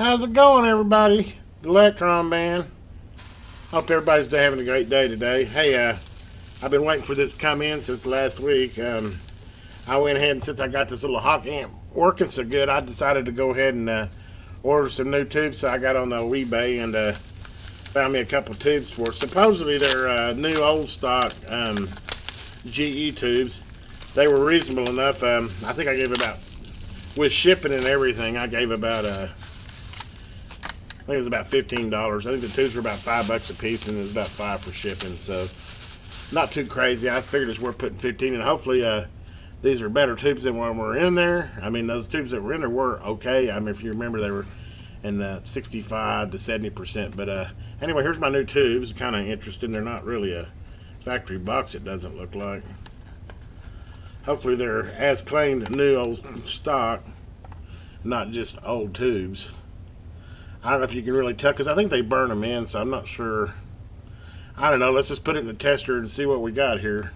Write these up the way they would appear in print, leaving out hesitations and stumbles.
How's it going, everybody? The Electron Man. Hope everybody's having a great day today. Hey, I've been waiting for this to come in since last week. I went ahead and since I got this little Hawk amp working so good, I decided to go ahead and order some new tubes. So I got on the eBay and found me a couple tubes for it. Supposedly they're new old stock GE tubes. They were reasonable enough. I think I gave about, with shipping and everything, I gave about I think it was about $15. I think the tubes were about $5 a piece, and it was about $5 for shipping. So not too crazy. I figured it's worth putting 15, and hopefully these are better tubes than when were in there. I mean, those tubes that were in there were okay. I mean, if you remember, they were in 65 to 70%. But anyway, here's my new tubes. Kind of interesting. They're not really a factory box, it doesn't look like. Hopefully they're as claimed new old stock, not just old tubes. I don't know if you can really tell, because I think they burn them in, so I'm not sure. I don't know. Let's just put it in the tester and see what we got here.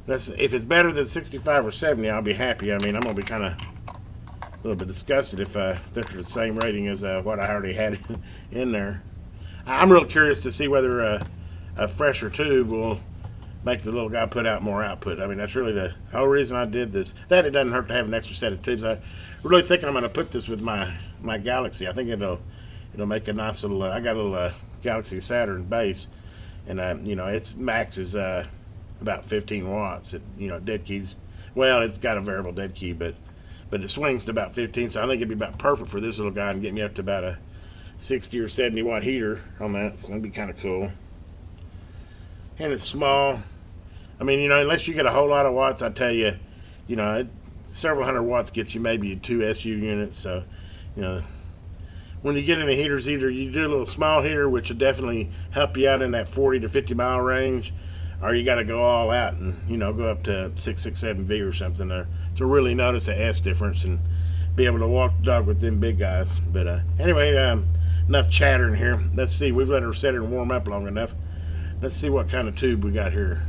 If it's better than 65 or 70, I'll be happy. I mean, I'm going to be kind of a little bit disgusted if they're the same rating as what I already had in there. I'm real curious to see whether a fresher tube will make the little guy put out more output. I mean, that's really the whole reason I did this. That it doesn't hurt to have an extra set of tubes. I'm really thinking I'm going to put this with my Galaxy. I think it'll make a nice little. I got a little Galaxy Saturn base, and you know, its max is about 15 watts. Dead keys. Well, it's got a variable dead key, but it swings to about 15. So I think it'd be about perfect for this little guy and get me up to about a 60 or 70 watt heater on that. It's going to be kind of cool. And it's small. I mean, unless you get a whole lot of watts, I tell you, several hundred watts gets you maybe 2 SU units. So, when you get into heaters, either you do a little small heater, which will definitely help you out in that 40 to 50 mile range, or you got to go all out and, go up to 667V or something to really notice the S difference and be able to walk the dog with them big guys. But anyway, enough chattering here. Let's see. We've let her set her and warm up long enough. Let's see what kind of tube we got here.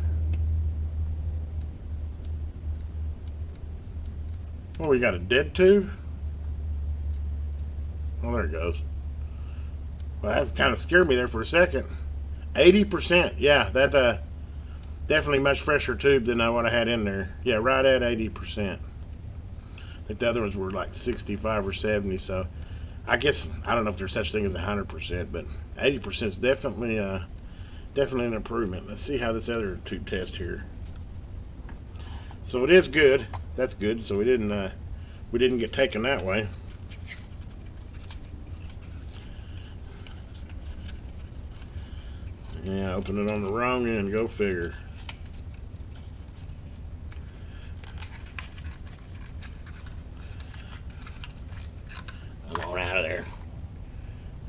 Oh, we got a dead tube? Oh, there it goes. Well, that's kind of scared me there for a second. 80%. Yeah, that definitely much fresher tube than what I had in there. Yeah, right at 80%. I think the other ones were like 65 or 70, so I guess, I don't know if there's such thing as 100%, but 80% is definitely an improvement. Let's see how this other tube test here. So it is good. That's good. So we didn't get taken that way. Yeah, open it on the wrong end. Go figure. I'm all out of there.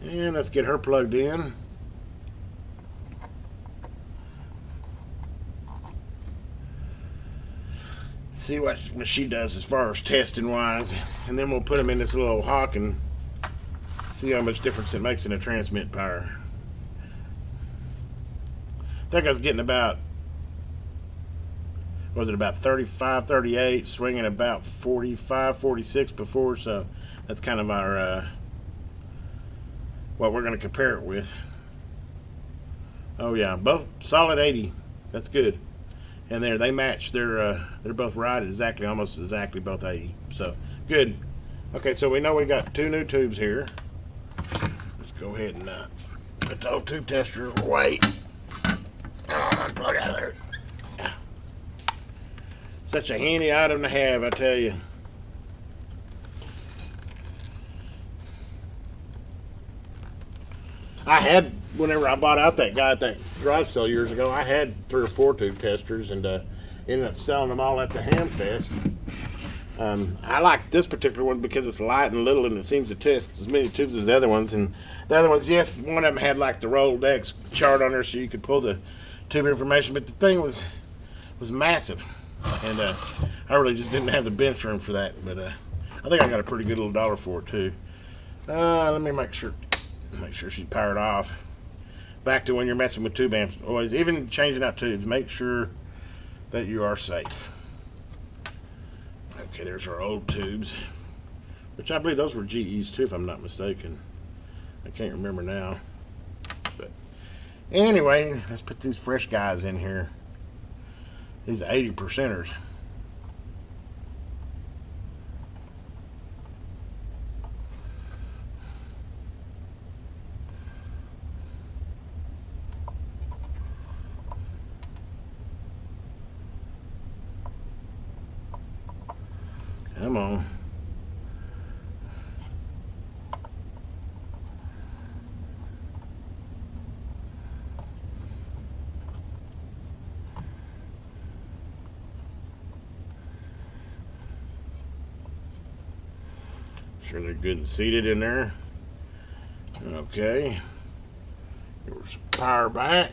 And let's get her plugged in. See what she does as far as testing wise, and then we'll put them in this little Hawk and see how much difference it makes in the transmit power. I think I was getting about, was it about 35, 38, swinging about 45, 46 before, so that's kind of our what we're going to compare it with. Oh yeah, both solid 80. That's good. And there, they match. They're both right at almost exactly both 80. So good. Okay, so we know we got 2 new tubes here. Let's go ahead and put the old tube tester away. Plug out of there. Such a handy item to have, I tell you. I had, whenever I bought out that guy at that garage sale years ago, I had 3 or 4 tube testers and ended up selling them all at the Hamfest. I like this particular one because it's light and little and it seems to test as many tubes as the other ones. And the other ones, yes, one of them had like the Rolodex chart on there so you could pull the tube information, but the thing was massive. And I really just didn't have the bench room for that. But I think I got a pretty good little dollar for it too. Let me make sure she's powered off. Back to when you're messing with tube amps, always, even changing out tubes, make sure that you are safe. Okay, there's our old tubes, which I believe those were GEs too, if I'm not mistaken. I can't remember now. But anyway, let's put these fresh guys in here. These 80%ers. Come on. Sure they're good and seated in there. Okay. Here's power back.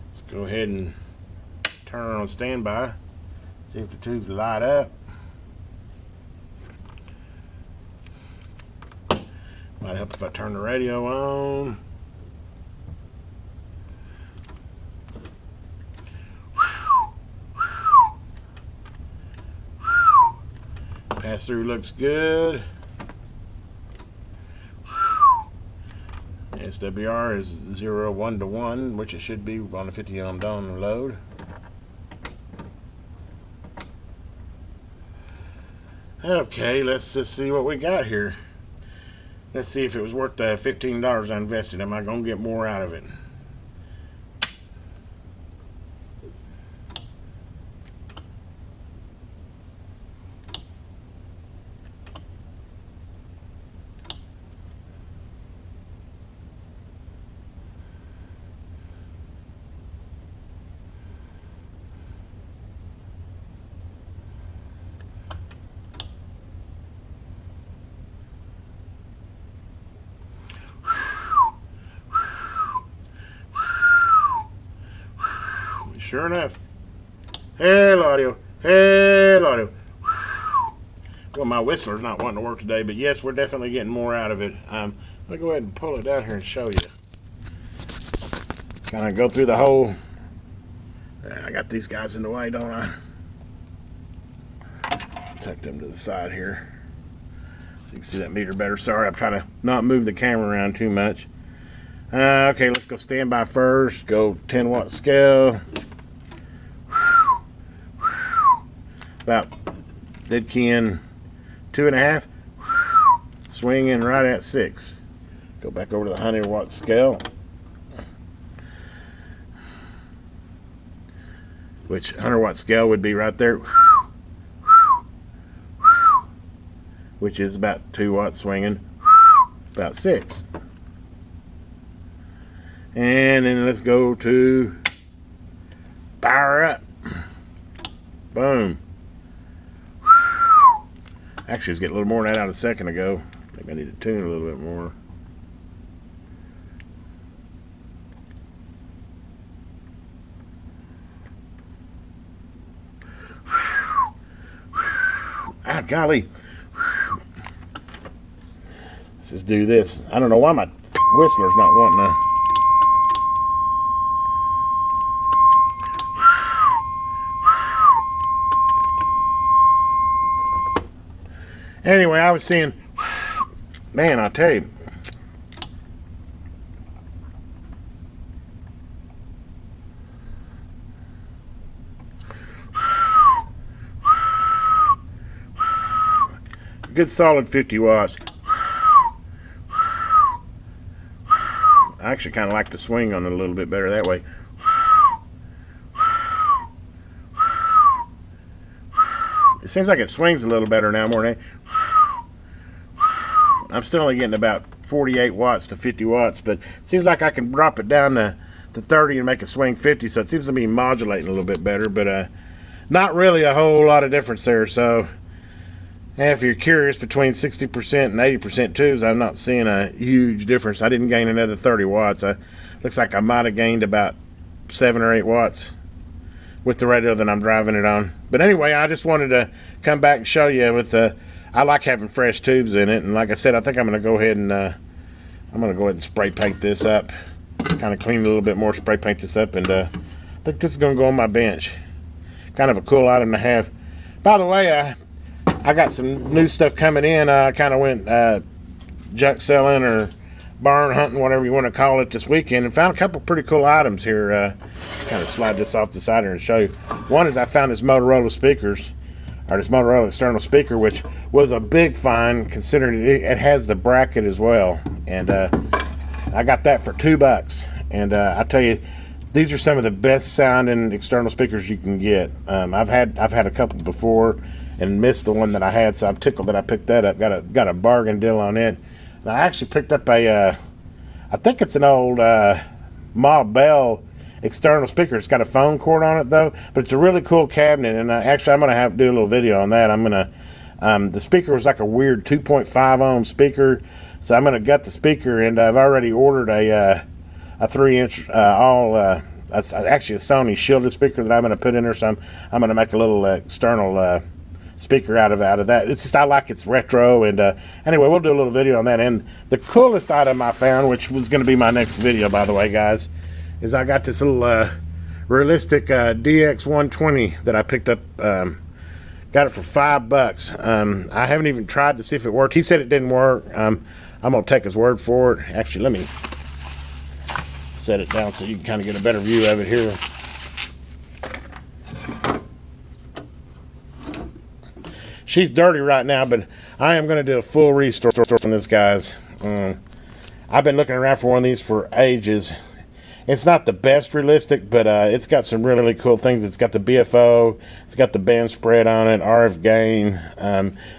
Let's go ahead and turn on standby. See if the tubes light up. Might help if I turn the radio on. Pass through looks good. SWR is 0 1 to 1, which it should be on a 50 ohm down load. Okay, let's just see what we got here. Let's see if it was worth the $15 I invested. Am I going to get more out of it? Sure enough. Hell audio. Hell audio. Well, my whistler's not wanting to work today, but yes, we're definitely getting more out of it. I'm going to go ahead and pull it down here and show you. Kind of go through the whole... I got these guys in the way, don't I? Tuck them to the side here so you can see that meter better. Sorry, I'm trying to not move the camera around too much. Okay, let's go standby first. Go 10 watt scale. About dead key in 2.5. Swinging right at 6. Go back over to the 100 watt scale. Which 100 watt scale would be right there. Which is about 2 watts swinging. About 6. And then let's go to power up. Boom. Actually, I was getting a little more than that out a second ago. Maybe I need to tune a little bit more. Ah, golly. Let's just do this. I don't know why my whistler's not wanting to. Anyway, I was seeing, man, I'll tell you. Good solid 50 watts. I actually kind of like to swing on it a little bit better that way. It seems like it swings a little better now more than I'm still only getting about 48 watts to 50 watts, but it seems like I can drop it down to 30 and make it swing 50, so it seems to be modulating a little bit better, but not really a whole lot of difference there. So if you're curious, between 60% and 80% tubes, I'm not seeing a huge difference. I didn't gain another 30 watts. Looks like I might have gained about 7 or 8 watts with the radio that I'm driving it on. But anyway, I just wanted to come back and show you with the I like having fresh tubes in it, and like I said, I think I'm going to go ahead and spray paint this up, kind of clean it a little bit more, spray paint this up, and I think this is going to go on my bench. Kind of a cool item to have. By the way, I got some new stuff coming in. I kind of went junk selling or barn hunting, whatever you want to call it, this weekend, and found a couple pretty cool items here. Kind of slide this off the side here and show you. One is I found this Motorola speakers, or this Motorola external speaker, which was a big find considering it has the bracket as well. And I got that for $2. And I tell you, these are some of the best sounding external speakers you can get. I've had a couple before and missed the one that I had, so I'm tickled that I picked that up. Got a bargain deal on it. And I actually picked up I think it's an old Ma Bell external speaker. It's got a phone cord on it though, but it's a really cool cabinet. And actually, I'm gonna have to do a little video on that. I'm gonna the speaker was like a weird 2.5 ohm speaker, so I'm gonna gut the speaker, and I've already ordered a 3-inch actually a Sony shielded speaker that I'm gonna put in there. So I'm gonna make a little external speaker out of that. It's just, I like it's retro. And anyway, we'll do a little video on that. And the coolest item I found, which was going to be my next video, by the way, guys, is I got this little realistic DX120 that I picked up. Got it for $5. I haven't even tried to see if it worked. He said it didn't work. I'm gonna take his word for it. Actually, let me set it down so you can kind of get a better view of it here. She's dirty right now, but I am going to do a full restore on this, guys. I've been looking around for one of these for ages. It's not the best realistic, but it's got some really, really cool things. It's got the BFO. It's got the band spread on it, RF gain.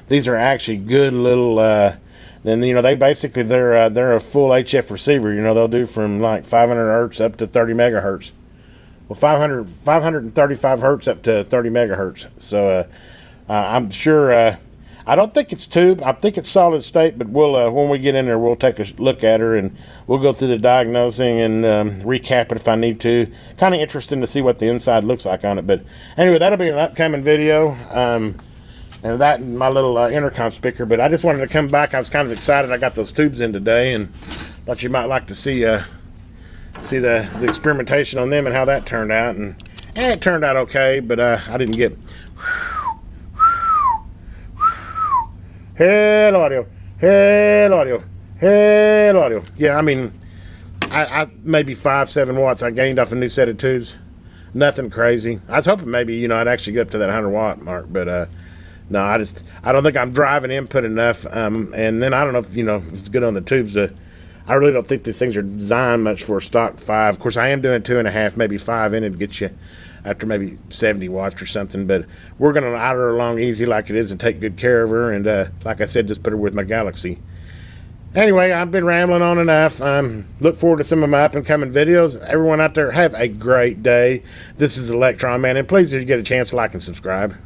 These are actually good little... then, you know, they're a full HF receiver. You know, they'll do from like 500 hertz up to 30 megahertz. Well, 535 hertz up to 30 megahertz. So... I'm sure, I don't think it's tube. I think it's solid state, but we'll, when we get in there, we'll take a look at her and we'll go through the diagnosing and recap it if I need to. Kind of interesting to see what the inside looks like on it. But anyway, that'll be an upcoming video. And that and my little intercom speaker. But I just wanted to come back. I was kind of excited. I got those tubes in today and thought you might like to see the experimentation on them and how that turned out. And it turned out okay, but I didn't get... Hello audio, hello audio, hello audio. Yeah, I mean, I maybe 5-7 watts I gained off a new set of tubes. Nothing crazy. I was hoping maybe, you know, I'd actually get up to that 100 watt mark, but no, I don't think I'm driving input enough. And then I don't know if, you know, it's good on the tubes I really don't think these things are designed much for a stock 5. Of course, I am doing 2.5, maybe 5 in it to get you after maybe 70 watts or something, but we're going to ride her along easy like it is and take good care of her, and like I said, just put her with my Galaxy. Anyway, I've been rambling on enough. Look forward to some of my up-and-coming videos. Everyone out there, have a great day. This is Electron Man, and please, if you get a chance, like and subscribe.